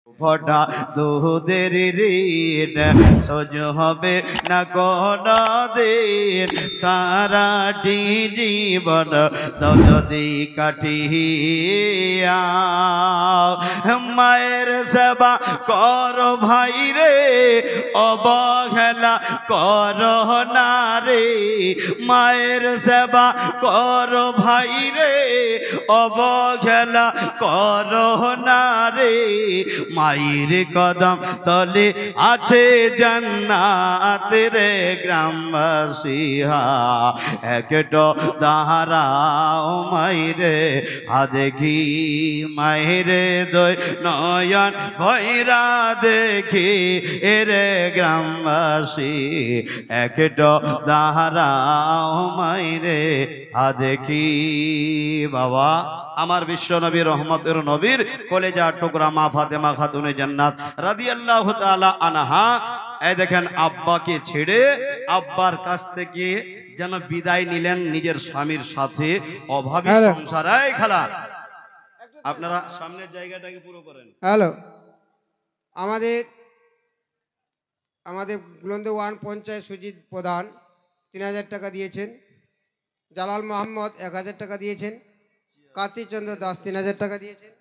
ফোটা দুধের ঋণ সোজ হবে না কোনো দিন, সারাটি জীবন দাও যদি কাটিয়া। মায়ের সেবা করো ভাই রে, অবহেলা করো না রে। মায়ের সেবা করো ভাই রে, অবহেলা করো না রে। মায়ের কদম তলে আছে জান্নাত রে গ্রামবাসীহা, একটো দাঁড়াও মাইরে দেখি। মাইরে দই নয়ন ভৈরা দেখি এরে গ্রামবাসী, একটো দাঁড়াও মাইরে দেখি। বাবা আমার বিশ্ব নবী রহমতের নবীর কলেজার টুকরা মা ফাতেমা খাতুনে জান্নাত রাদিয়াল্লাহু তাআলা আনহা, এই দেখেন আব্বাকে ছেড়ে আব্বার কাছ থেকে যেন বিদায় নিলেন নিজের স্বামীর সাথে। অভাবী সংসারে খেলা, আপনারা সামনের জায়গাটাকে পুরো করেন। হ্যালো, আমাদের বুলন্দ ওয়ান পঞ্চায়েত সুজিত প্রধান 3000 টাকা দিয়েছেন, জালাল মোহাম্মদ 1000 টাকা দিয়েছেন, কার্তিক চন্দ্র দাস 3000 টাকা দিয়েছেন,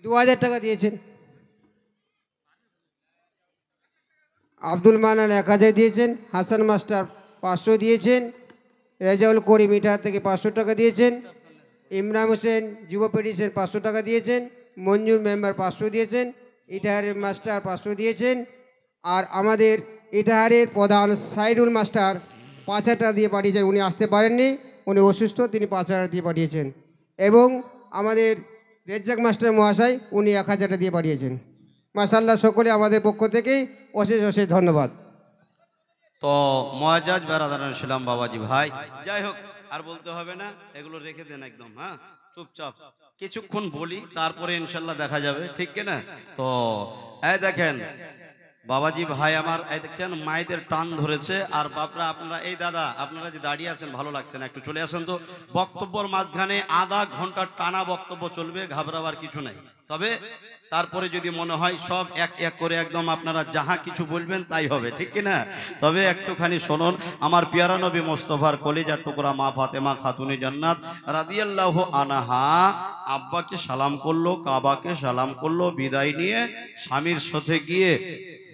2000 টাকা দিয়েছেন, আব্দুল মানান 1000 দিয়েছেন, হাসান মাস্টার 500 দিয়েছেন, রেজাউল করিম ইটাহার থেকে 500 টাকা দিয়েছেন, ইমরান হোসেন যুব পেডিশন 500 টাকা দিয়েছেন, মঞ্জুর মেম্বার 500 দিয়েছেন, ইটাহারের মাস্টার 500 দিয়েছেন, আর আমাদের ইটাহারের প্রধান সাইদুল মাস্টার 5000 টাকা দিয়ে পাঠিয়েছেন। উনি আসতে পারেননি, উনি অসুস্থ, তিনি 5000 দিয়ে পাঠিয়েছেন। এবং আমাদের রেজ্জাক মাস্টার মহাশয় উনি 1000 টাকা দিয়ে পাঠিয়েছেন। মাশাআল্লাহ, সকলে আমাদের পক্ষ থেকেই অশেষ অশেষ ধন্যবাদ। তো মুআজ্জাজ বেরাদারান ছিলাম বাবাজি ভাই, যাই হোক আর বলতে হবে না, এগুলো রেখে দেন একদম। হ্যাঁ, চুপচাপ কিছুক্ষণ বলি, তারপরে ইনশাল্লাহ দেখা যাবে, ঠিক কিনা? তো এই দেখেন বাবাজি ভাই আমার, এই দেখছেন মায়েদের টান ধরেছে। আর বাপরা আপনারা, এই দাদা আপনারা যে দাঁড়িয়ে আছেন ভালো লাগছে না, একটু চলে আসেন তো। বক্তব্যর মাঝখানে আধা ঘন্টা টানা বক্তব্য চলবে, ঘাবড়াবার কিছু নাই। তবে তারপরে যদি মনে হয় সব এক এক করে একদম আপনারা যাহা কিছু বলবেন তাই হবে, ঠিক কিনা? তবে একটুখানি শুনুন, আমার পিয়ারা নবী মোস্তফার কলিজার টুকরা মা ফাতেমা খাতুনে জান্নাত রাদিয়াল্লাহু আনহা আব্বাকে সালাম করলো, কাবাকে সালাম করলো, বিদায় নিয়ে স্বামীর সাথে গিয়ে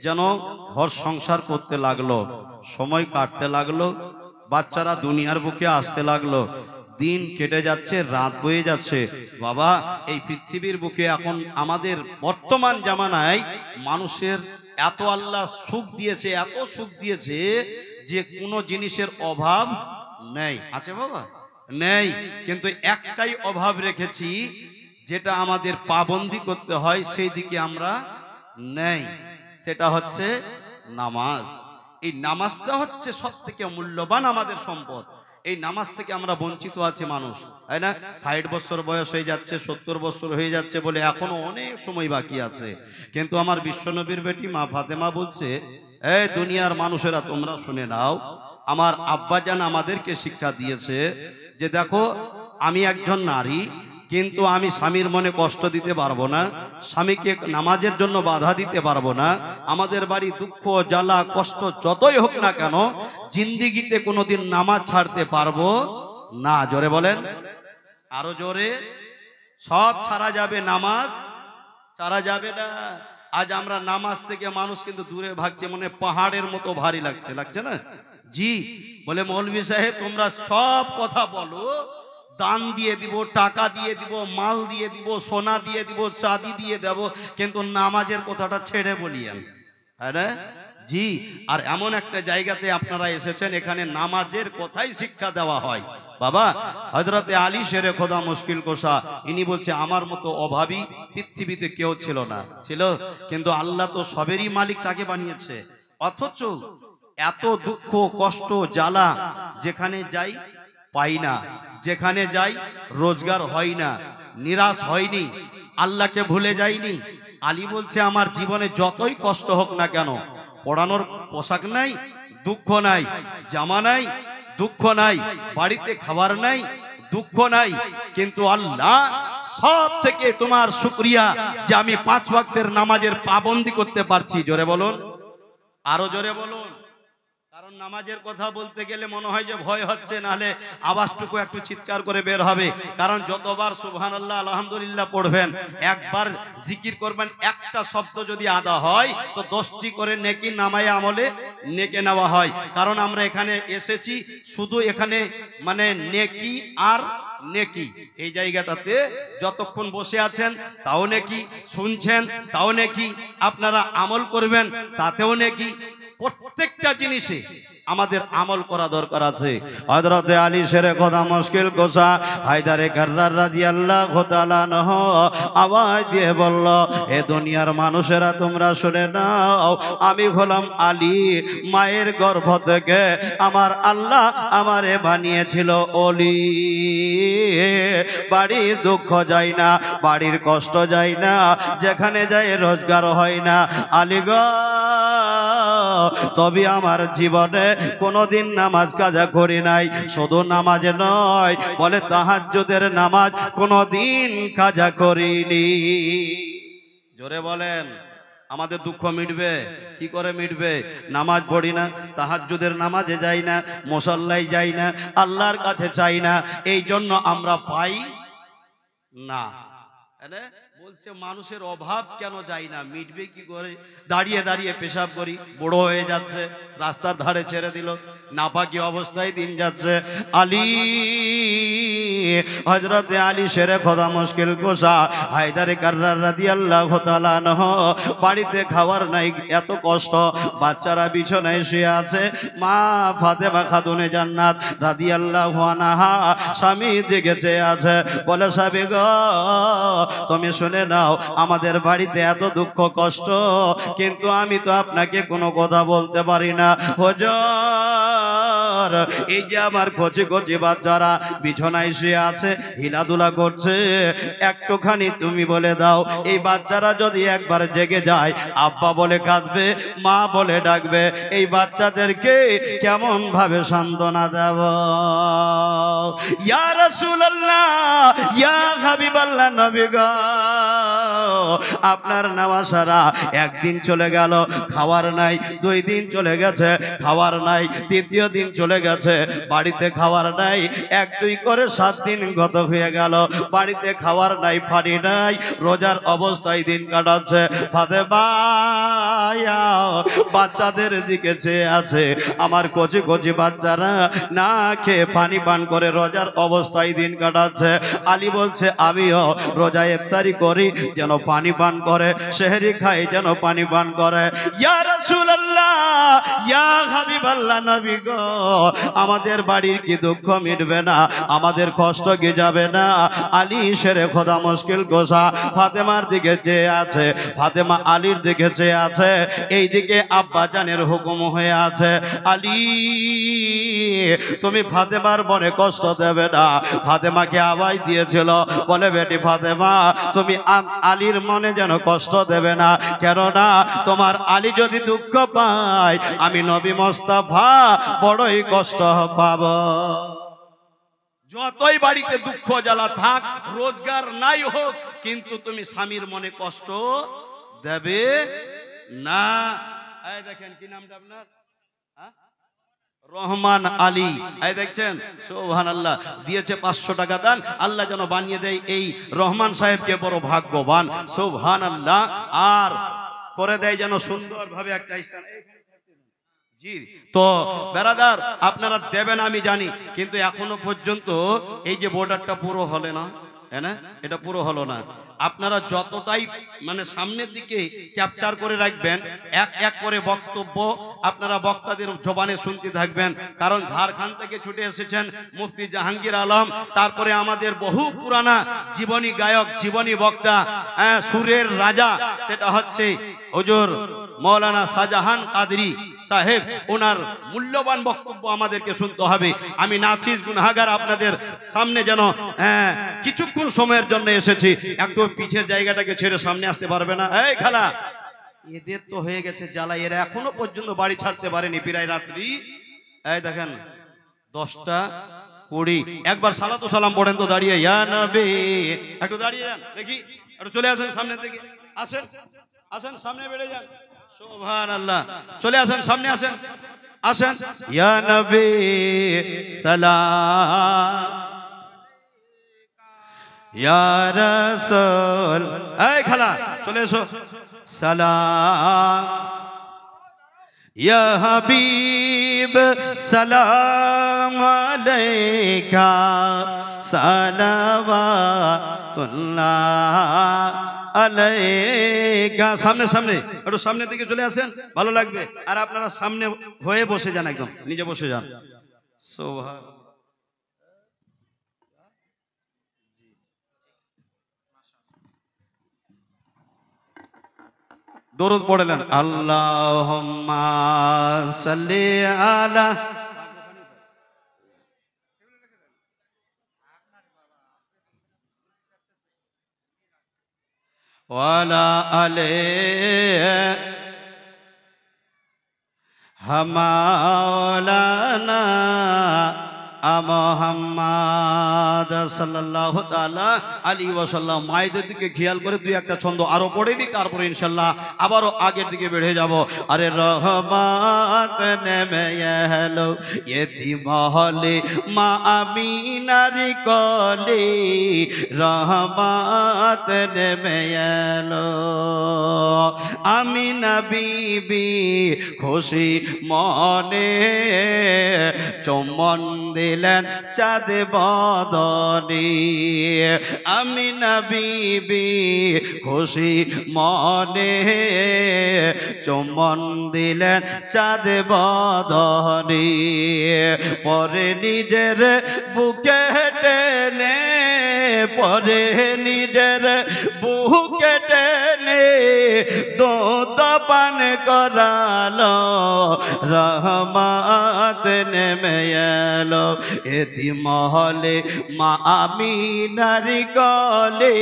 যেন ঘর সংসার করতে লাগলো। সময় কাটতে লাগলো, বাচ্চারা দুনিয়ার বুকে আসতে লাগলো, দিন কেটে যাচ্ছে, রাত বয়ে যাচ্ছে। বাবা এই পৃথিবীর বুকে এখন আমাদের বর্তমান জামানায় মানুষের এত আল্লাহ সুখ দিয়েছে, এত সুখ দিয়েছে যে কোনো জিনিসের অভাব নেই। আছে বাবা? নেই, কিন্তু একটাই অভাব রেখেছি, যেটা আমাদের পাবন্দি করতে হয়, সেই দিকে আমরা নেই। সেটা হচ্ছে নামাজ। এই নামাজটা হচ্ছে সব থেকে মূল্যবান আমাদের সম্পদ। এই নামাজ থেকে আমরা বঞ্চিত আছি মানুষ, তাই না? 60 বছর বয়স হয়ে যাচ্ছে, 70 বছর হয়ে যাচ্ছে বলে এখনো অনেক সময় বাকি আছে। কিন্তু আমার বিশ্বনবীর বেটি মা ফাতেমা বলছে, এই দুনিয়ার মানুষেরা তোমরা শুনে নাও, আমার আব্বাজান আমাদেরকে শিক্ষা দিয়েছে যে দেখো আমি একজন নারী, কিন্তু আমি স্বামীর মনে কষ্ট দিতে পারবো না, স্বামীকে নামাজের জন্য বাধা দিতে পারবো না। আমাদের বাড়ি দুঃখ জ্বালা কষ্ট যতই হোক না কেন, জিন্দিগিতে কোনোদিন নামাজ ছাড়তে পারবো না। জোরে বলেন, আরো জোরে। সব ছাড়া যাবে, নামাজ ছাড়া যাবে না। আজ আমরা নামাজ থেকে মানুষ কিন্তু দূরে ভাগছে, মনে পাহাড়ের মতো ভারী লাগছে, লাগছে না? জি বলে মৌলভী সাহেব তোমরা সব কথা বলো, দান দিয়ে দিব, টাকা দিয়ে দিব, মাল দিয়ে দিব, সোনা দিয়ে দিব, চাঁদি দিয়ে দেব, কিন্তু নামাজের কথাটা ছেড়ে বলিয়েন, হ্যাঁ না? জি। আর এমন একটা জায়গাতে আপনারা এসেছেন, এখানে নামাজের কথাই শিক্ষা দেওয়া হয়। বাবা হযরতে আলী শেরে খোদা মুশকিল কোশা, ইনি বলছে আমার মতো অভাবী পৃথিবীতে কেউ ছিল না, ছিল, কিন্তু আল্লাহ তো সবেরই মালিক, তাকে বানিয়েছে। অথচ এত দুঃখ কষ্ট জ্বালা, যেখানে যাই পাই না, যেখানে যাই রোজগার হয় না, নিরাশ হয়নি, আল্লাহকে ভুলে যায়নি। আলী বলছে আমার জীবনে যতই কষ্ট হোক না কেন, পড়ানোর পোশাক নাই, দুঃখ নাই, জামা নাই, দুঃখ নাই, বাড়িতে খাবার নাই, দুঃখ নাই, কিন্তু আল্লাহ সব থেকে তোমার শুকরিয়া যে আমি 5 ওয়াক্তের নামাজের পাবন্দি করতে পারছি। জোরে বলুন, আরো জোরে বলুন। কারণ নামাজের কথা বলতে গেলে মনে হয় যে ভয় হচ্ছে, নাহলে আওয়াজটুকু একটু চিৎকার করে বের হবে। কারণ যতবার সুবহানাল্লাহ আলহামদুলিল্লাহ পড়বেন, একবার জিকির করবেন, একটা শব্দ যদি আদা হয় তো 10টি করে নেকি নামায়ে আমলে নেকে নেওয়া হয়। কারণ আমরা এখানে এসেছি শুধু এখানে মানে নেকি আর নেকি, এই জায়গাটাতে যতক্ষণ বসে আছেন তাও নেকি, শুনছেন তাও নেকি, আপনারা আমল করবেন তাতেও নেকি। প্রত্যেকটা জিনিসে আমাদের আমল করা দরকার আছে। হযরতে আলী শেরে খোদা মুশকিল কোশা হায়দারে কাররার রাদিয়াল্লাহু তাআলা আনহু আওয়াজ দিয়ে বলল, এ দুনিয়ার মানুষেরা তোমরা শুনে নাও, আমি হলাম আলী। মায়ের গর্ভ থেকে আমার আল্লাহ আমারে বানিয়েছিল ওলি। বাড়ির দুঃখ যায় না, বাড়ির কষ্ট যায় না, যেখানে যায় রোজগার হয় না। আলী গো, তবে আমার জীবনে কোনোদিন নামাজ কাজা করি নাই। শুধু নামাজ নয়, বলে তাহাজ্জুদের নামাজ কোনোদিন কাজা করিনি। জোরে বলেন, আমাদের দুঃখ মিটবে কি করে মিটবে? নামাজ পড়ি না, তাহাজ্জুদের নামাজে যাই না, মুসল্লায় যাই না, আল্লাহর কাছে চাই না, এই জন্য আমরা পাই না। বলছে মানুষের অভাব কেন যায় না, মিটবে কি করে? দাঁড়িয়ে দাঁড়িয়ে পেশাব করি, বুড়ো হয়ে যাচ্ছে, রাস্তার ধারে ছেড়ে দিল, নাপাকি অবস্থায় দিন যাচ্ছে। আলী, হযরতে আলী শেরে খোদা মুশকিল কোশা হায়দারে কাররার রাদিয়াল্লাহু তাআলা আনহু, বাড়িতে খাবার নাই, এত কষ্ট, বাচ্চারা বিছানায় শুয়ে আছে। মা ফাতেমা খাতুনে জান্নাত রাদিয়াল্লাহু আনহা স্বামী দিকে চেয়ে আছে, বলে স্বামী গো, তুমি শুনে নাও, আমাদের বাড়িতে এত দুঃখ কষ্ট, কিন্তু আমি তো আপনাকে কোনো কথা বলতে পারি না। হুজুর, এই যে আমার কচি কচি বাচ্চারা বিছানায় শুয়ে আছে, হিলাধুলা করছে, একটুখানি তুমি বলে দাও, এই বাচ্চারা যদি একবার জেগে যায়, আব্বা বলে কাঁদবে, মা বলে ডাকবে, এই বাচ্চাদেরকে কেমন ভাবে সান্ত্বনা দেব? ইয়া রাসূলুল্লাহ, ইয়া হাবিবাল্লাহ, নবী গো, আপনার নেওয়া সারা একদিন চলে গেল, খাওয়ার নাই, 2 দিন চলে গেছে, খাওয়ার নাই, 3য় দিন চলে গেছে, বাড়িতে খাওয়ার নাই, 1-2 করে 7 দিন গত হয়ে গেল, বাড়িতে খাওয়ার নাই, পানি নাই, রোজার অবস্থায় দিন কাটাচ্ছে। ফাতেমা বাচ্চাদের দিকে চেয়ে আছে, আমার কচি কচি বাচ্চারা না খেয়ে পানি পান করে রোজার অবস্থায় দিন কাটাচ্ছে। আলী বলছে, আমিও রোজা ইফতারি করি যেন পানি পান করে, সেহরি খাই যেন পানি পান করে। ইয়া রাসূলুল্লাহ, ইয়া হাবিবাল্লাহ, নবী গো, আমাদের বাড়ির কি দুঃখ মিটবে না? আমাদের কষ্ট কি যাবে না? আলী শেরে খোদা মুশকিল কোশা ফাতেমার দিকে চেয়ে আছে, ফাতেমা আলীর দিকে চেয়ে আছে, এইদিকে আব্বা জানের হুকুম হয়ে আছে, আলী তুমি ফাতেমার মনে কষ্ট দেবে না। ফাতেমাকে আওয়াজ দিয়েছিল, বলে বেটি ফাতেমা, তুমি আলীর মনে যেন কষ্ট দেবে না, কেননা তোমার আলী যদি দুঃখ পায়, আমি নবী মুস্তাফা বড়ই কষ্ট পাব। যতই বাড়িতে দুঃখ জ্বালা থাক, রোজগার নাই হোক, কিন্তু তুমি স্বামীর মনে কষ্ট দেবে না। এই দেখেন, কি নামটা আপনার? রহমান আলী। এই দেখছেন, সুবহানাল্লাহ, দিয়েছে 500 টাকা দান। আল্লাহ যেন বানিয়ে দেয় এই রহমান সাহেবকে বড় ভাগ্যবান, সুবহানাল্লাহ, আর করে দেয় যেন সুন্দরভাবে একটা স্থান। জি, তো বেরাদার, আপনারা দেবেন আমি জানি, কিন্তু এখনো পর্যন্ত এই যে বর্ডারটা পুরো হলে না, হ্যাঁ না, এটা পুরো হলো না। আপনারা যতটাই মানে সামনের দিকে ক্যাপচার করে রাখবেন, এক এক করে বক্তব্য আপনারা বক্তাদের জবানে শুনতে থাকবেন। কারণ ঝাড়খণ্ড থেকে ছুটে এসেছেন মুফতি জাহাঙ্গীর আলম, তারপরে আমাদের বহু পুরানা জীবনী গায়ক, জীবনী বক্তা, সুরের রাজা, সেটা হচ্ছে হুজুর মৌলানা শাহজাহান কাদরি সাহেব। ওনার মূল্যবান বক্তব্য আমাদেরকে শুনতে হবে। আমি নাচিস গুনাহগার আপনাদের সামনে যেন কিছুক্ষণ সময়ের জন্য এসেছি, একটু পিছের জায়গাটাকে ছেড়ে সামনে আসতে পারবে না? এই খালা, এদের তো হয়ে গেছে জ্বালা, এরা এখনো পর্যন্ত বাড়ি ছাড়তে পারেনি, প্রায় রাত্রি এই দেখেন 10টা 20 একবার সালাতু সালাম পড়েন তো দাঁড়িয়ে, ইয়া নবী। একটু দাঁড়িয়ে যান দেখি, একটু চলে আসেন সামনের দিকে, আসেন আসেন সামনে বেড়ে যান, সুবহানাল্লাহ। চলে আসেন সামনে, আসেন আসেন, ইয়া নবী সালাম, ইয়া রাসূল, এই খালা চলে এসো, সালাম, ইয়া হাবিব সালাম আলাইকা, সালাওয়াতুল্লাহ আলাইকা। সামনে সামনে, একটু সামনের দিকে চলে আসেন, ভালো লাগবে। আর আপনারা সামনে হয়ে বসে যান, একদম নিজে বসে যান। সুবহান, দরুদ পড়লেন, আল্লাহুম্মা সাল্লি আলা, ওয়ালা আলে হামাওলানা মুহাম্মদ সাল্লাল্লাহু তাআলা আলাইহি ওয়াসাল্লাম। মায়েদের দিকে খেয়াল করে দুই একটা ছন্দ আরো পড়ে দিই, তারপরে ইনশাআল্লাহ আবারও আগের দিকে বেড়ে যাব। আরে রহমত নেমে এলো ইয়েতিম হলে মা আমিনার কোলে, রহমত নেমে এলো আমিনা বিবি খুশি মনে, চুম্বন দিলেন চাঁদ বদনে, আমিনা বিবি খুশি মনে, চুম্বন দিলেন চাঁদ বদনে, পরে নিজের বুকে টেনে, পরে নিজের বুকে টেনে দুধ পান করালো, রহমত নেমে এলো এতিম হলে মা আমিনার কোলে,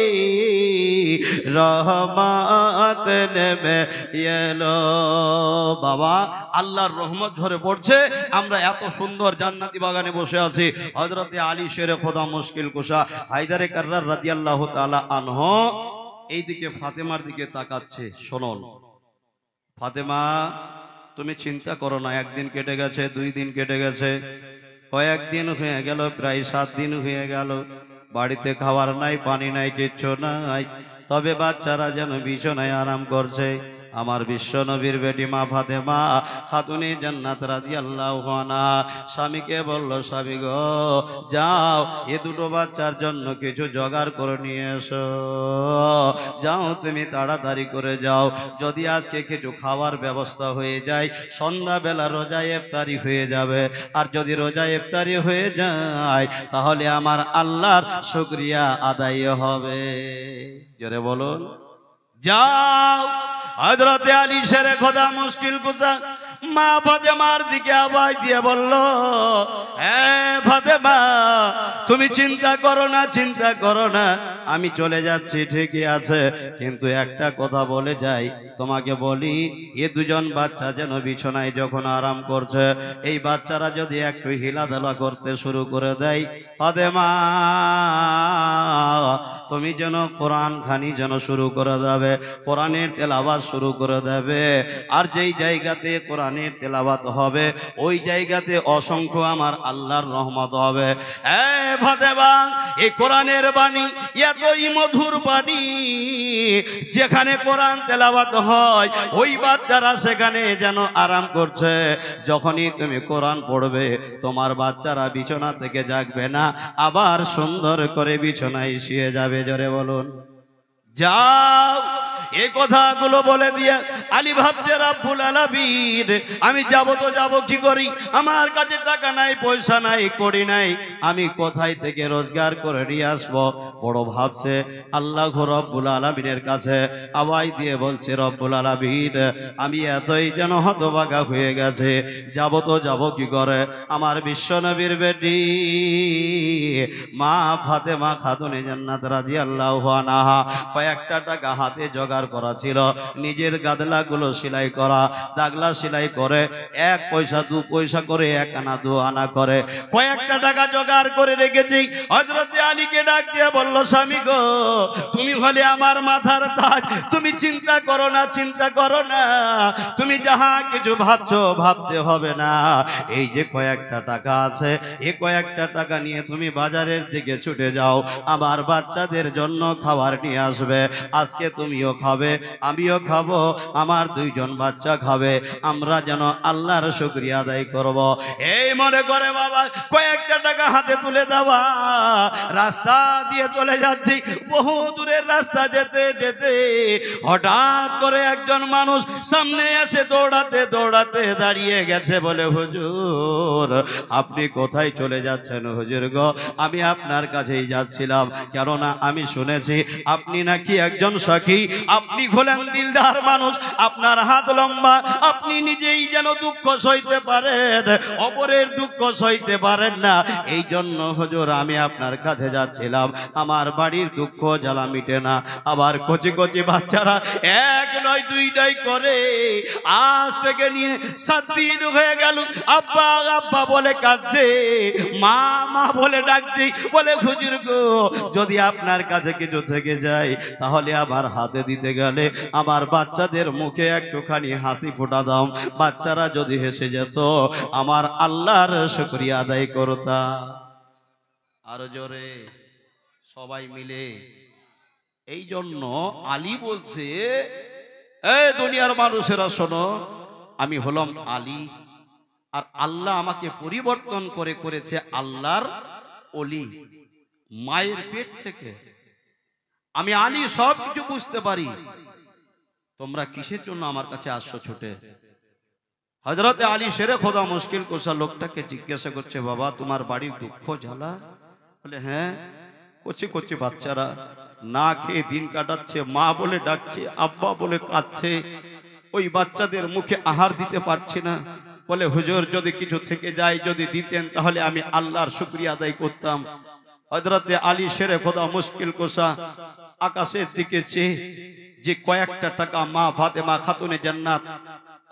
রহমত নেমে এলো। বাবা, আল্লাহর রহমত ঝরে পড়ছে, আমরা এত সুন্দর জান্নাতি বাগানে বসে আছি। হযরতে আলী শেরে খোদা মুশকিল কুশা হায়দারে কাররার রাদিয়াল্লাহু তাআলা আনহু এইদিকে ফাতেমার দিকে তাকাচ্ছে। শুনুন ফাতেমা, তুমি চিন্তা করো না, একদিন কেটে গেছে, 2 দিন কেটে গেছে, কয়েকদিন হয়ে গেল, প্রায় 7 দিন হয়ে গেল, বাড়িতে খাবার নাই, পানি নাই, কিচ্ছু নাই, তবে বাচ্চারা যেন বিছানায় আরাম করছে। আমার বিশ্ব নবীর বেটি মা ফাতেমা খাতুনে জান্নাত রাদিয়াল্লাহু আনহা স্বামীকে বলল, স্বামী গো যাও এ দুটো বাচ্চার জন্য কিছু জোগাড় করে নিয়ে এসো, যাও তুমি তাড়াতাড়ি করে যাও, যদি আজকে কিছু খাওয়ার ব্যবস্থা হয়ে যায় সন্ধ্যাবেলা রোজা ইফতারি হয়ে যাবে, আর যদি রোজা ইফতারি হয়ে যায় তাহলে আমার আল্লাহর শুকরিয়া আদায় হবে। জোরে বলুন, যাও। হযরতে আলী শেরে খোদা মুশকিল কুশা মা ফাতেমার দিকে আওয়াজ দিয়ে বলল, হ্যাঁ ফাতেমা, তুমি চিন্তা করো না, চিন্তা করো না, আমি চলে যাচ্ছি ঠিকই আছে, কিন্তু একটা কথা বলে যাই, তোমাকে বলি, এ দুজন বাচ্চা যেন বিছানায় যখন আরাম করছে, এই বাচ্চারা যদি একটু হিলাধুলা করতে শুরু করে দেয়, ফাতেমা তুমি যেন কোরআন খানি যেন শুরু করে দেবে, কোরআনের তেলাওয়াত শুরু করে দেবে, আর যেই জায়গাতে কোরআনের তেলাওয়াত হবে ওই জায়গাতে অসংখ্য আমার আল্লাহর রহমত হবে। ফাতেমা, এই কোরআনের বাণী এতই মধুর বাণী, যেখানে কোরআন তেলাওয়াত হয় ওই বাচ্চারা সেখানে যেন আরাম করছে, যখনই তুমি কোরআন পড়বে তোমার বাচ্চারা বিছানা থেকে জাগবে না, আবার সুন্দর করে বিছানায় শুয়ে যাবে। জোরে বলুন, যাও। এই কথাগুলো বলে দিয়ে আলী ভাবছে, রাব্বুল আলামিন আমি যাব তো যাব কি করি, আমার কাছে টাকা নাই, পয়সা নাই, করি নাই, আমি কোথায় থেকে রোজগার করে নিয়ে আসবো। বড় ভাবছে, আল্লাহ রাব্বুল আলামিনের কাছে আওয়াজ দিয়ে বলছে, রব্বুল আলামিন আমি এতই যেন হতভাগা হয়ে গেছে, যাব তো যাব কি করে। আমার বিশ্ব নবীর বেটি মা ফাতেমা খাতুনে জান্নাত রাদিয়াল্লাহু আনহা কয়েকটা টাকা হাতে জোগাড় রোজগার করা ছিল, নিজের গাদলাগুলো সেলাই করা, দাগলা সেলাই করে 1 পয়সা 2 পয়সা করে 1 আনা 2 আনা করে কয়েকটা টাকা জোগাড় করে রেখেছি। হযরত আলীকে ডাক দিয়ে বলল, স্বামী গো, তুমি হলে আমার মাথার তাজ, তুমি চিন্তা করো না, চিন্তা করো না, তুমি যাহা কিছু ভাবছো ভাবতে হবে না। এই যে কয়েকটা টাকা আছে, এই কয়েকটা টাকা নিয়ে তুমি বাজারের দিকে ছুটে যাও, আমার বাচ্চাদের জন্য খাবার নিয়ে আসবে। আজকে তুমিও খাবে, আমিও খাবো, আমার 2 জন বাচ্চা খাবে, আমরা যেন আল্লাহর শুকরিয়া আদায় করব। এই মনে করে বাবা কয়েকটা টাকা হাতে তুলে দেওয়া। রাস্তা দিয়ে চলে যাচ্ছি, বহু দূরের রাস্তা যেতে যেতে হঠাৎ করে একজন মানুষ সামনে এসে দৌড়াতে দৌড়াতে দাঁড়িয়ে গেছে, বলে, হুজুর আপনি কোথায় চলে যাচ্ছেন? হুজুর গো, আমি আপনার কাছেই যাচ্ছিলাম, কেননা আমি শুনেছি আপনি নাকি একজন সখী, আপনি হলেন দিলদার মানুষ, আপনার হাত লম্বা, আপনি নিজেই যেন দুঃখ সইতে পারেন, অপরের দুঃখ সইতে পারেন না। এই জন্য হুজুর আমি আপনার কাছে যাচ্ছিলাম, আমার বাড়ির দুঃখ জ্বালা মিটে না। আবার কচি কচি বাচ্চারা 1 নয় 2 নয় করে আজ থেকে নিয়ে 7 দিন হয়ে গেল আব্বা আব্বা বলে কাঁদছে, মা মা বলে ডাকছে, বলে হুজুর গো, যদি আপনার কাছে কিছু থেকে যায় তাহলে আমার হাতে দিতে গেলে আমার বাচ্চাদের মুখে একটুখানি হাসি ফোটা দাও, বাচ্চারা যদি হেসে যেত আমার আল্লাহর শুকরিয়া আদায় করতাম। আরো জোরে সবাই মিলে। এই জন্য আলী বলছে, এই দুনিয়ার মানুষেরা শোনো, আমি হলাম আলী, আর আল্লাহ আমাকে পরিবর্তন করে করেছে আল্লাহর ওলি। মায়ের পেট থেকে আমি আলী সব কিছু বুঝতে পারি, তোমরা কিসের জন্য আমার কাছে আসছো ছুটে? হযরতে আলী শেরে খোদা মুশকিল কুশা লোকটাকে জিজ্ঞাসা করছে, বাবা তোমার বাড়ির দুঃখ জ্বালা? বলে, হ্যাঁ, কচি কচি বাচ্চারা না খেয়ে দিন কাটাচ্ছে, মা বলে ডাকছে, আব্বা বলে কাঁদছে, ওই বাচ্চাদের মুখে আহার দিতে পারছি না। বলে, হুজুর যদি কিছু থেকে যায়, যদি দিতেন তাহলে আমি আল্লাহর শুকরিয়া আদায় করতাম। হযরতে আলী শেরে খোদা মুশকিল কুশা আকাশের দিকে চেয়ে যে কয়েকটা টাকা মা ফাতেমা খাতুনে জান্নাত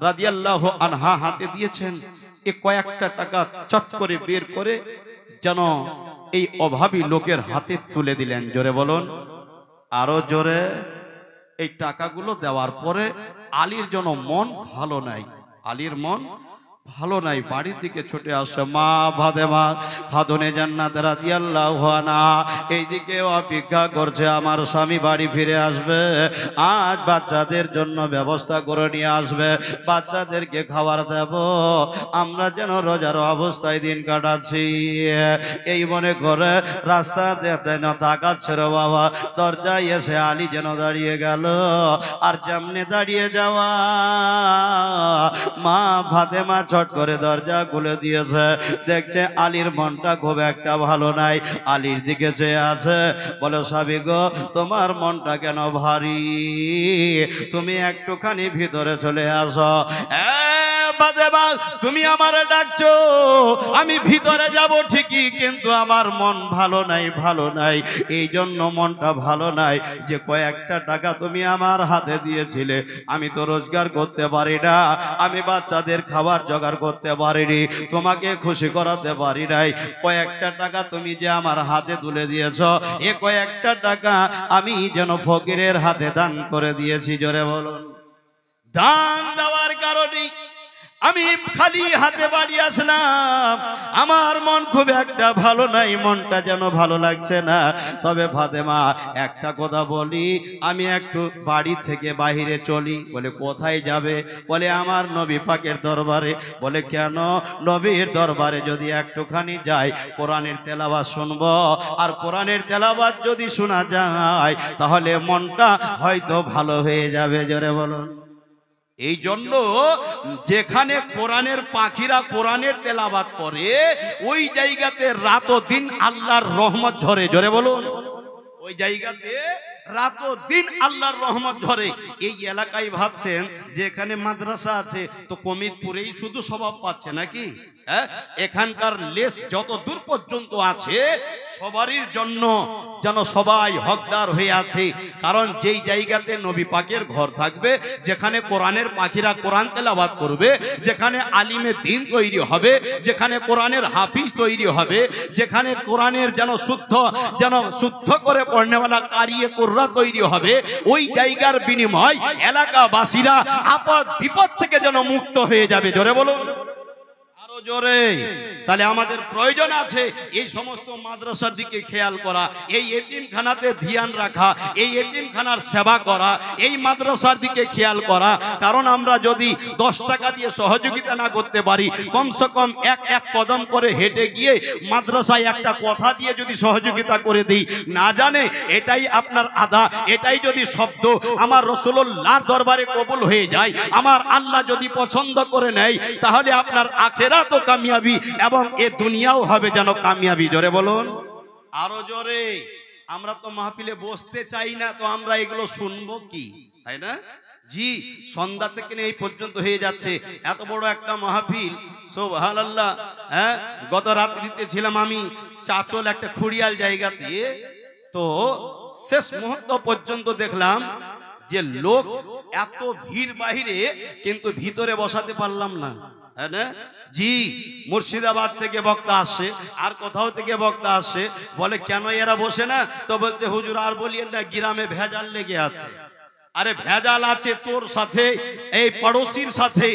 রাদিয়াল্লাহু আনহা হাতে দিয়েছেন, এই কয়েকটা টাকা চট করে বের করে যেন এই অভাবী লোকের হাতে তুলে দিলেন। জোরে বলুন, আরো জোরে। এই টাকাগুলো দেওয়ার পরে আলীর যেন মন ভালো নাই, আলীর মন ভালো নাই, বাড়ি থেকে ছুটে আসে মা ফাতেমা খাতুনে জান্নাত রাদিয়াল্লাহু আনহা। এইদিকে অপেক্ষা করছে আমার স্বামী বাড়ি ফিরে আসবে, আজ বাচ্চাদের জন্য ব্যবস্থা করে নিয়ে আসবে, বাচ্চাদেরকে খাবার দেব, আমরা যেন রোজার অবস্থায় দিন কাটাচ্ছি। এই মনে করে রাস্তা দেখতে না তাকাচ্ছে রে বাবা, দরজায় এসে আলী যেন দাঁড়িয়ে গেল, আর সামনে দাঁড়িয়ে যাওয়া মা ফাতেমা চট করে দরজা খুলে দিয়েছে, দেখছে আলীর মনটা খুব একটা ভালো নাই, আলীর দিকে চেয়ে আছে। বলে, স্বামী গো, তোমার মনটা কেন ভারী? তুমি একটুখানি ভিতরে চলে আসো। ফাতেমা, তুমি আমারে ডাকছো, আমি ভিতরে যাব ঠিকই, কিন্তু আমার মন ভালো নাই, ভালো নাই। এই জন্য মনটা ভালো নাই যে কয়েকটা টাকা তুমি আমার হাতে দিয়েছিলে, আমি তো রোজগার করতে পারি না, আমি বাচ্চাদের খাবার জোগাড় করতে পারিনি, তোমাকে খুশি করাতে পারি নাই। কয়েকটা টাকা তুমি যে আমার হাতে তুলে দিয়েছ, এ কয়েকটা টাকা আমি যেন ফকিরের হাতে দান করে দিয়েছি। জোরে বলুন, দান দেওয়ার কারণে আমি খালি হাতে বাড়ি আসলাম, আমার মন খুব একটা ভালো নাই, মনটা যেন ভালো লাগছে না। তবে ফাতেমা একটা কথা বলি, আমি একটু বাড়ি থেকে বাহিরে চলি। বলে, কোথায় যাবে? বলে, আমার নবী পাকের দরবারে। বলে, কেন? নবীর দরবারে যদি একটুখানি যাই, কোরআনের তেলাওয়াত শুনবো, আর কোরআনের তেলাওয়াত যদি শোনা যায় তাহলে মনটা হয়তো ভালো হয়ে যাবে। জোরে বলুন। এই জন্য যেখানে কোরআনের পাখিরা কোরআনের তেলাওয়াত করে, ওই জায়গাতে রাত ও দিন আল্লাহর রহমত ঝরে। জোরে বলুন, ওই জায়গাতে রাত ও দিন আল্লাহর রহমত ঝরে। এই এলাকায় ভাবছেন যে এখানে মাদ্রাসা আছে তো কমিতপুরেই শুধু স্বভাব পাচ্ছে নাকি? হ্যাঁ, এখানকার লেস যত দূর পর্যন্ত আছে সবারই জন্য যেন সবাই হকদার হয়ে আছে। কারণ যেই জায়গাতে নবী পাকের ঘর থাকবে, যেখানে কোরআনের পাখিরা কোরআন তেলাওয়াত করবে, যেখানে আলিমে দ্বীন তৈরি হবে, যেখানে কোরআনের হাফিজ তৈরি হবে, যেখানে কোরআনের যেন শুদ্ধ করে পড়নেওয়ালা কারিয়ে কুররা তৈরি হবে, ওই জায়গার বিনিময় এলাকাবাসীরা আপদ বিপদ থেকে যেন মুক্ত হয়ে যাবে। জোরে বলুন, আরো জোরে। তাহলে আমাদের প্রয়োজন আছে এই সমস্ত মাদ্রাসার দিকে খেয়াল করা, এই এতিমখানাতে ধ্যান রাখা, এই এতিমখানার সেবা করা, এই মাদ্রাসার দিকে খেয়াল করা। কারণ আমরা যদি 10 টাকা দিয়ে সহযোগিতা না করতে পারি, কমসে কম এক কদম করে হেঁটে গিয়ে মাদ্রাসায় একটা কথা দিয়ে যদি সহযোগিতা করে দিই, না জানে এটাই আপনার আদা, এটাই যদি শব্দ আমার রাসূলুল্লাহর দরবারে কবুল হয়ে যায়, আমার আল্লাহ যদি পছন্দ করে নেয়, তাহলে আপনার আখিরাতও কামিয়াবি এবং এ দুনিয়াও হবে যেন কামিয়াবি। জোরে বলুন, আরো জোরে। আমরা তো মাহফিলে বসতে চাই না, তো আমরা এগুলো শুনবো কি, তাই না? জি, সন্ধ্যা থেকে এই পর্যন্ত হয়ে যাচ্ছে, এত বড় একটা মাহফিল, সুবহানাল্লাহ। হ্যাঁ, গত রাত্রিতে ছিলাম আমি চাচল একটা খুড়িয়াল জায়গাতে, তো শেষ মুহূর্ত পর্যন্ত দেখলাম যে লোক এত ভিড় বাহিরে, কিন্তু ভিতরে বসাতে পারলাম না। হ্যাঁ না জি, মুর্শিদাবাদ থেকে বক্তা আসে, আর কোথাও থেকে বক্তা আসে, বলে কেন এরা বসে না? তো বলছে হুজুর আর বলিয়েন না, গ্রামে ভেজাল লেগে আছে। আরে ভেজাল আছে তোর সাথে, এই পড়োশির সাথে,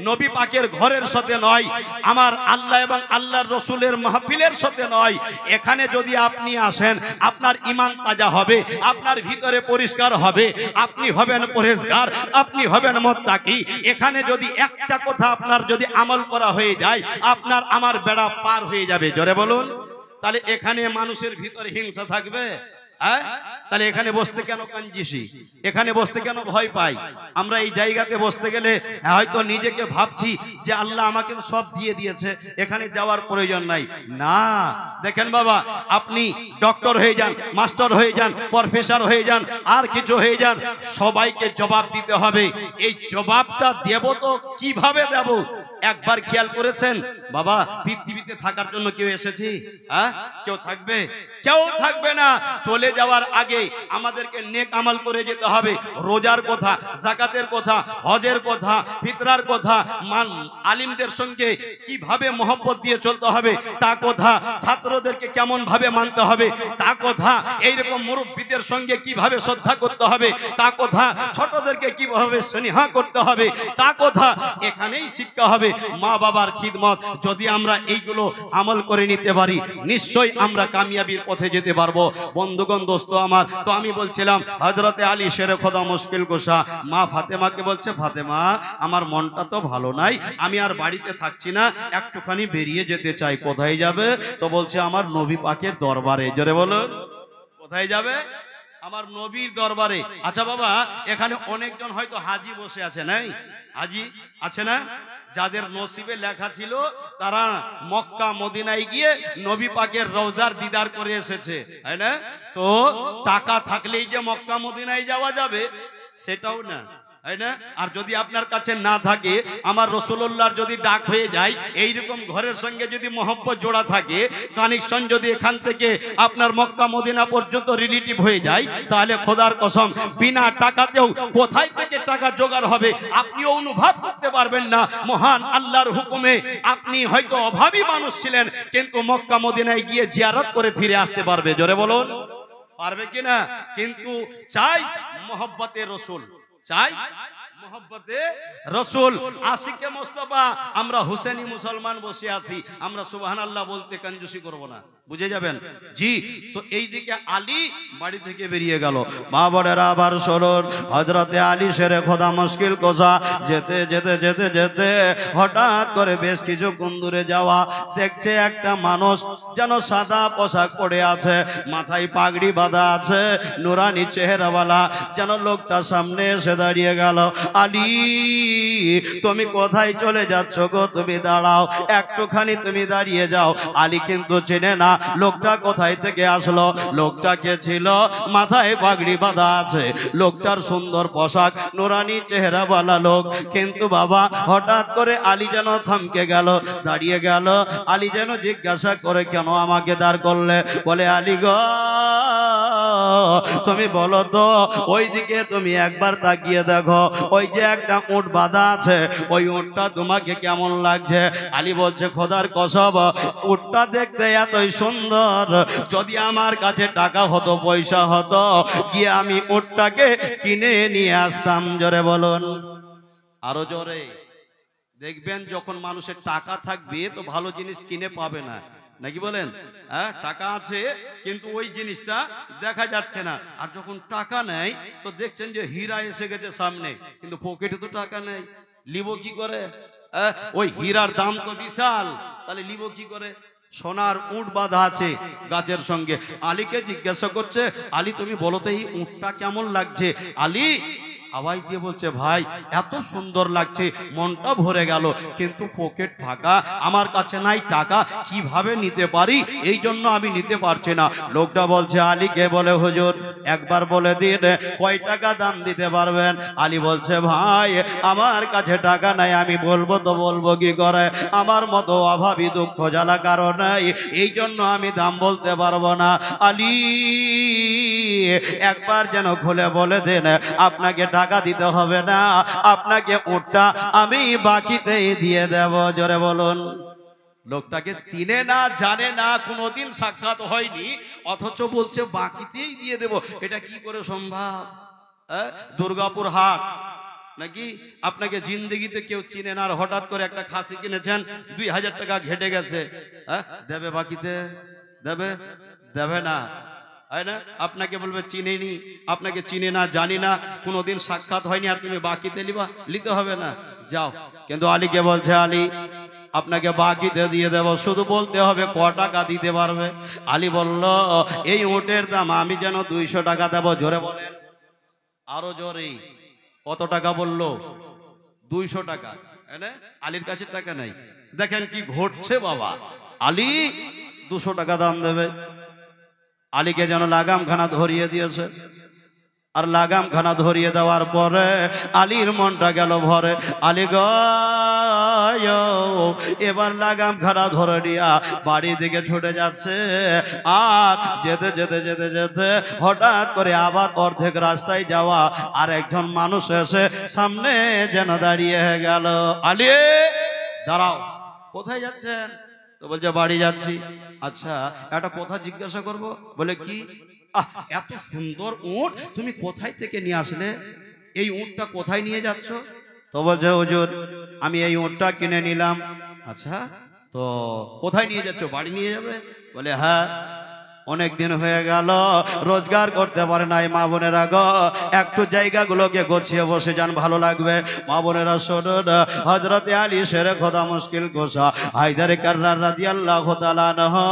নবী পাকের ঘরের সাথে নয়, আমার আল্লাহ এবং আল্লাহর রসুলের মাহফিলের সাথে নয়। এখানে যদি আপনি আসেন, আপনার ঈমান তাজা হবে, আপনার ভিতরে পরিষ্কার হবে, আপনি হবেন পরহেজগার, আপনি হবেন মুত্তাকি। এখানে যদি একটা কথা আপনার যদি আমল করা হয়ে যায়, আপনার আমার বেড়া পার হয়ে যাবে। জোরে বলুন। তাহলে এখানে মানুষের ভিতরে হিংসা থাকবে? তাহলে এখানে বসতে কেন কাঞ্জিসি, এখানে বসতে কেন ভয় পাই? আমরা এই জায়গাতে বসতে গেলে হয়তো নিজেকে ভাবছি যে আল্লাহ আমাকে সব দিয়ে দিয়েছে, এখানে যাওয়ার প্রয়োজন নাই। না, দেখেন বাবা, আপনি ডক্টর হয়ে যান, মাস্টার হয়ে যান, প্রফেসর হয়ে যান, আর কিছু হয়ে যান, সবাইকে জবাব দিতে হবে। এই জবাবটা দেব তো কিভাবে দেব? একবার খেয়াল করেছেন বাবা, পৃথিবীতে থাকার জন্য কেউ এসেছি? হ্যাঁ, কেউ থাকবে? কেউ থাকবে না। চলে যাওয়ার আগে আমাদেরকে নেক আমল করে যেতে হবে। রোজার কথা, যাকাতের কথা, হজের কথা, ফিতরার কথা, আলিমদের সঙ্গে কিভাবে মহব্বত দিয়ে চলতে হবে তা কথা, ছাত্রদেরকে কেমন ভাবে মানতে হবে তা কথা, এইরকম মুরব্বীদের সঙ্গে কিভাবে শ্রদ্ধা করতে হবে তা কথা, ছোটদেরকে কিভাবে স্নেহা করতে হবে তা কথা এখানেই শিক্ষা হবে। মা বাবার খিদমত যদি আমরা এইগুলো আমল করে নিতে পারি, নিশ্চয়ই আমরা কামিয়াবির পথে যেতে পারবো। বন্ধুগণ, দোস্ত আমার, তো আমি বলছিলাম হযরতে আলী শেরে খোদা মুশকিল কুশা মা ফাতেমাকে বলছে, ফাতেমা আমার মনটা তো ভালো নাই, আমি আর বাড়িতে থাকছি না, একটুখানি বেরিয়ে যেতে চাই। কোথায় যাবে? তো বলছে আমার নবী পাকের দরবারে। জোরে বলুন, কোথায় যাবে? আমার নবীর দরবারে। আচ্ছা বাবা, এখানে অনেকজন হয়তো হাজি বসে আছে, নাই? হাজি আছে না? যাদের নসিবে লেখা ছিল তারা মক্কা মদিনায় গিয়ে নবী পাকের রওজার দিদার করে এসেছে, তাই না? তো টাকা থাকলেই যে মক্কা মদিনায় যাওয়া যাবে সেটাও না, তাই না? আর যদি আপনার কাছে না থাকে, আমার রাসূলুল্লাহর যদি ডাক হয়ে যায়, এইরকম ঘরের সঙ্গে যদি মহব্বত জোড়া থাকে, কানেকশন যদি এখান থেকে আপনার মক্কা মদিনা পর্যন্ত রিলেটিভ হয়ে যায়, তাহলে খোদার কসম বিনা টাকাতেও কোথায় থেকে টাকা জোগাড় হবে আপনিও অনুভব করতে পারবেন না। মহান আল্লাহর হুকুমে আপনি হয়তো অভাবী মানুষ ছিলেন, কিন্তু মক্কা মদিনায় গিয়ে জিয়ারত করে ফিরে আসতে পারবে। জোরে বলুন, পারবে কিনা? কিন্তু চাই মহব্বতে রসুল, চাই মহব্বতে রসুল, আশিকে মুস্তাফা। আমরা হুসেনি মুসলমান বসে আছি, আমরা সুবহানাল্লাহ বলতে কঞ্জুসি করব না, বুঝে যাবেন। জি, তো এই দিকে আলী বাড়ি থেকে বেরিয়ে গেল। মা বোনেরা আবার শুনুন, হযরতে আলী শেরে খোদা মুশকিল কুশা যেতে যেতে যেতে যেতে হঠাৎ করে বেশ কিছুক্ষণ দূরে যাওয়া দেখছে একটা মানুষ যেন সাদা পোশাক পরে আছে, মাথায় পাগড়ি বাঁধা আছে, নুরানি চেহারাওয়ালা, যেন লোকটা সামনে এসে দাঁড়িয়ে গেল। আলী, তুমি কোথায় চলে যাচ্ছ গো? তুমি দাঁড়াও, একটুখানি তুমি দাঁড়িয়ে যাও। আলী কিন্তু চেনে না লোকটা কোথায় থেকে আসলো। লোকটা কে ছিল? মাথায় পাগড়ি বাঁধা আছে, লোকটার সুন্দর পোশাক, নুরানি চেহারাওয়ালা লোক। কিন্তু বাবা হঠাৎ করে আলী যেন থমকে গেল, দাঁড়িয়ে গেল। আলী যেন জিজ্ঞাসা করে, কেন আমাকে দাঁড় করলে? বলে, আলী গো, তুমি বলো তো, ওই দিকে তুমি একবার তাকিয়ে দেখো, ওই যে একটা উট বাঁধা আছে, ওই উটটা তোমাকে কেমন লাগছে? আলী বলছে, খোদার কসম, উটটা দেখতে এতই সুন্দর, যদি আমার কাছে টাকা হতো, পয়সা হতো, গিয়ে আমি উটটাকে কিনে নিয়ে আসতাম। জোরে বলুন, আরো জোরে। দেখবেন যখন মানুষের টাকা থাকবে তো ভালো জিনিস কিনে পাবে না, নাকি বলেন? হ্যাঁ, টাকা আছে কিন্তু ওই জিনিসটা দেখা যাচ্ছে না। আর যখন টাকা নেই তো দেখছেন যে হীরা এসে গেছে সামনে, কিন্তু পকেটে তো টাকা নেই, লিব কি করে? ওই হীরার দাম তো বিশাল, তাহলে লিব কি করে? সোনার উট বাঁধা আছে গাছের সঙ্গে। আলীকে জিজ্ঞাসা করছে, আলী তুমি বলো তো এই উটটা কেমন লাগছে? আলী আওয়াজ দিয়ে বলছে, ভাই এত সুন্দর লাগছে, মনটা ভরে গেল, কিন্তু পকেট ফাঁকা, আমার কাছে নাই টাকা, কিভাবে নিতে পারি, এই জন্য আমি নিতে পারছি না। লোকটা বলছে, আলীকে বলে, হুজুর একবার বলে দিন কয় টাকা দাম দিতে পারবেন? আলী বলছে, ভাই আমার কাছে টাকা নাই, আমি বলবো তো বলবো কি করে, আমার মতো অভাবী দুঃখ জ্বালা কারো নাই, এই জন্য আমি দাম বলতে পারবো না। আলী একবার যেন খুলে বলে দেন, আপনাকে টাকা দিতে হবে না, আপনাকে উটটা আমি বাকিতেই দিয়ে দেব। জোরে বলুন। লোকটাকে চিনে না, জানে না, কোনোদিন সাক্ষাৎ হয়নি, অথচ বলছে বাকিতেই দিয়ে দেব। এটা কি করে সম্ভব? দুর্গাপুর হাট নাকি? আপনাকে জিন্দগিতে কেউ চিনে না, আর হঠাৎ করে একটা খাসি কিনেছেন, 2000 টাকা ঘেটে গেছে, দেবে বাকিতে? দেবে? দেবে না, হয় না? আপনাকে বলবে চিনিনি, আপনাকে চিনে না, জানি না, কোনোদিন সাক্ষাৎ হয়নি, আর তুমি বাকিতে লিবা? লিতে হবে না, যাও। কিন্তু আলীকে বলছে, আলী আপনাকে বাকিতে দিয়ে দেব, শুধু বলতে হবে ক টাকা দিতে পারবে। আলী বলল, এই উটের দাম আমি যেন 200 টাকা দেব। জোরে বলেন, আরো জোরে। কত টাকা বললো? 200 টাকা। আলীর কাছে টাকা নাই। দেখেন কি ঘটছে বাবা, আলী 200 টাকা দাম দেবে। আলীকে যেন লাগামখানা ধরিয়ে দিয়েছে, আর লাগামখানা ধরিয়ে দেওয়ার পরে আলীর মনটা গেল ভরে। আলী গো, এবার লাগামখানা ধরে নিয়া বাড়ির দিকে ছুটে যাচ্ছে। আর যেতে যেতে যেতে যেতে হঠাৎ করে আবার অর্ধেক রাস্তায় যাওয়া আর একজন মানুষ এসে সামনে যেন দাঁড়িয়ে গেল। আলী দাঁড়াও, কোথায় যাচ্ছেন? তো বলছে, বাড়ি যাচ্ছি। আচ্ছা, একটা কথা জিজ্ঞাসা করব। বলে, কি? এত সুন্দর উট তুমি কোথায় থেকে নিয়ে আসলে? এই উটটা কোথায় নিয়ে যাচ্ছ? তো বলছে, হুজুর আমি এই উটটা কিনে নিলাম। আচ্ছা, তো কোথায় নিয়ে যাচ্ছ? বাড়ি নিয়ে যাবে? বলে, হ্যাঁ, অনেক দিন হয়ে গেল রোজগার করতে পারে নাই। মা বোনেরা গো, একটু জায়গাগুলোকে গোছিয়ে বসে যান, ভালো লাগবে। মা বোনেরা শুনুন, হযরতে আলী শেরে খোদা মুশকিল কুশা হায়দার কাররার রাদিয়াল্লাহু তাআলা আনহু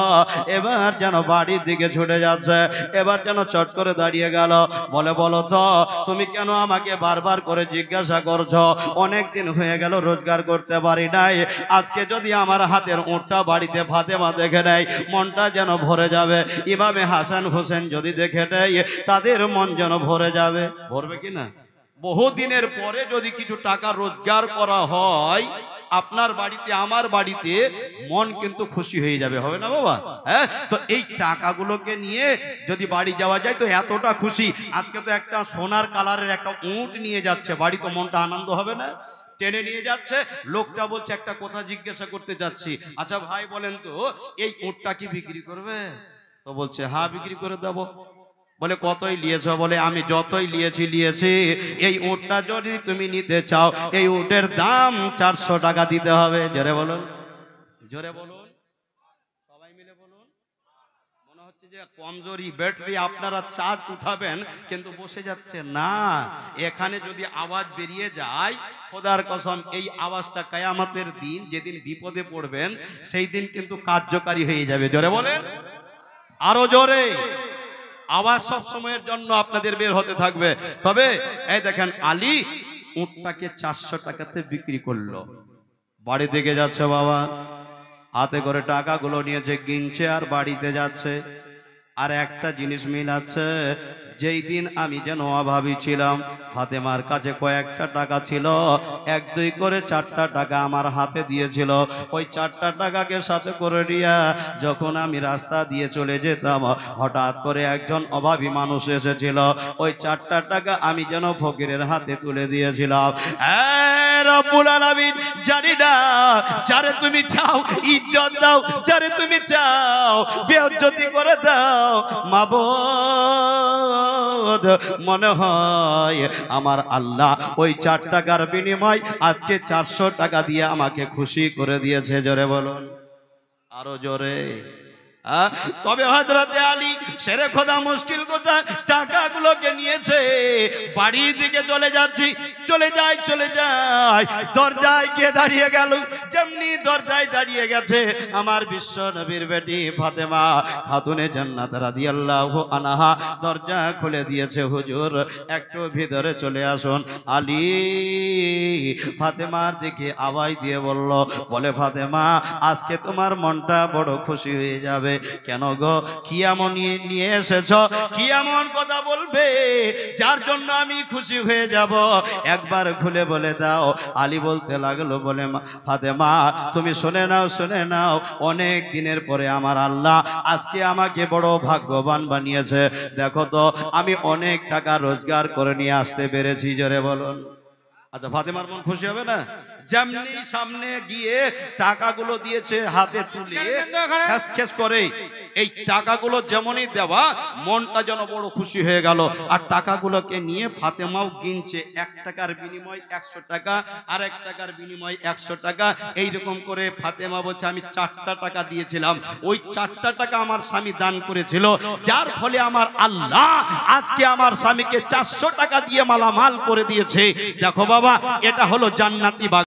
এবার যেন বাড়ির দিকে ছুটে যাচ্ছে। এবার যেন চট করে দাঁড়িয়ে গেল। বলে, বলো তো তুমি কেন আমাকে বারবার করে জিজ্ঞাসা করছো? অনেক দিন হয়ে গেল রোজগার করতে পারি নাই, আজকে যদি আমার হাতের উটটা বাড়িতে ফাতেমা দেখে নেয়, মনটা যেন ভরে যাবে। ইমামে হাসান হোসেন যদি দেখে নেয়, তাদের মন যেন ভরে যাবে। ভরবে কিনা? বহুদিনের পরে যদি কিছু টাকা রোজগার করা হয় আপনার বাড়িতে, আমার বাড়িতে, মন কিন্তু খুশি হয়ে যাবে, হবে না বাবা? হ্যাঁ, তো এই টাকাগুলোকে নিয়ে যদি বাড়ি যাওয়া যায় তো এতটা খুশি। আজকে তো একটা সোনার কালারের একটা উট নিয়ে যাচ্ছে বাড়ি, তো মনটা আনন্দ হবে না? টেনে নিয়ে যাচ্ছে। লোকটা বলছে, একটা কথা জিজ্ঞাসা করতে চাচ্ছি, আচ্ছা ভাই বলেন তো এই উটটা কি বিক্রি করবে? তো বলছে, হ্যাঁ বিক্রি করে দেব। বলে, কতই নিয়েছ? বলে, আমি যতই নিয়েছি, এই উটটা যদি তুমি নিতে চাও, এই উটের দাম 400 টাকা দিতে হবে। জোরে বলুন, জোরে বলুন, সবাই মিলে বলুন। মনে হচ্ছে যে কমজোরি ব্যাটারি, আপনারা চার্জ উঠাবেন কিন্তু বসে যাচ্ছে না। এখানে যদি আওয়াজ বেরিয়ে যায়, খোদার কসম এই আওয়াজটা কিয়ামতের দিন, যেদিন বিপদে পড়বেন সেই দিন কিন্তু কার্যকারী হয়ে যাবে। জোরে বলেন, আরো জোরে। আওয়াজ সব সময়ের জন্য আপনাদের বের হতে থাকবে। তবে এই দেখেন, আলী উটটাকে 400 টাকাতে বিক্রি করলো। বাড়ি থেকে যাচ্ছে বাবা, হাতে করে টাকাগুলো নিয়েছে, গিনছে আর বাড়িতে যাচ্ছে। আর একটা জিনিস মিল আছে, যেই দিন আমি যেন অভাবী ছিলাম, ফাতেমার কাছে কয়েকটা টাকা ছিল, 1-2 করে 4টা টাকা আমার হাতে দিয়েছিল। ওই 4টা টাকাকে সাথে করে নিয়ে যখন আমি রাস্তা দিয়ে চলে যেতাম, হঠাৎ করে একজন অভাবী মানুষ এসেছিল। ওই 4টা টাকা আমি যেন ফকিরের হাতে তুলে দিয়েছিলাম। রব্বুল আলামিন, জানি না যারে তুমি চাও ইজ্জত দাও, যারে তুমি চাও বেইজ্জতি করে দাও। মাবুদ, মনে হয় আমার আল্লাহ ওই 4 টাকার বিনিময় আজকে 400 টাকা দিয়ে আমাকে খুশি করে দিয়েছে। জোরে বলুন, আরো জোরে। তবে হযরতে আলী শেরে খোদা মুশকিল কোথায় টাকাগুলোকে নিয়েছে, বাড়ির দিকে চলে যাচ্ছি, চলে যায় দরজায় গিয়ে দাঁড়িয়ে গেল। যেমনি দরজায় দাঁড়িয়ে গেছে, আমার বিশ্ব নবীর বেটি ফাতেমা খাতুনে জান্নাত রাদিয়াল্লাহু আনহা দরজা খুলে দিয়েছে। হুজুর, একটু ভিতরে চলে আসুন। আলী ফাতেমার দিকে আওয়াজ দিয়ে বলে, ফাতেমা, আজকে তোমার মনটা বড় খুশি হয়ে যাবে। কেন গো, কি এমন নিয়ে এসেছ, কি এমন কথা বলবে যার জন্য আমি খুশি হয়ে যাব? একবার খুলে বলে দাও। আলী বলতে লাগলো, বলে, ফাতেমা তুমি শুনে নাও, অনেক দিনের পরে আমার আল্লাহ আজকে আমাকে বড় ভাগ্যবান বানিয়েছে। দেখো তো, আমি অনেক টাকা রোজগার করে নিয়ে আসতে পেরেছি। জোরে বলুন। আচ্ছা, ফাতেমার মন খুশি হবে না? যেমনি সামনে গিয়ে টাকাগুলো দিয়েছে, হাতে তুলে খেস খেস করে এই টাকাগুলো যেমনই দেওয়া, মনটা যেন বড় খুশি হয়ে গেল। আর টাকাগুলোকে নিয়ে ফাতেমাও গিনছে, 1 টাকার বিনিময় 100 টাকা, আর 1 টাকার বিনিময় 100 টাকা। এইরকম করে ফাতেমা বলছে, আমি 4টা টাকা দিয়েছিলাম, ওই 4টা টাকা আমার স্বামী দান করেছিল, যার ফলে আমার আল্লাহ আজকে আমার স্বামীকে 400 টাকা দিয়ে মালামাল করে দিয়েছে। দেখো বাবা, এটা হলো জান্নাতি বাগান।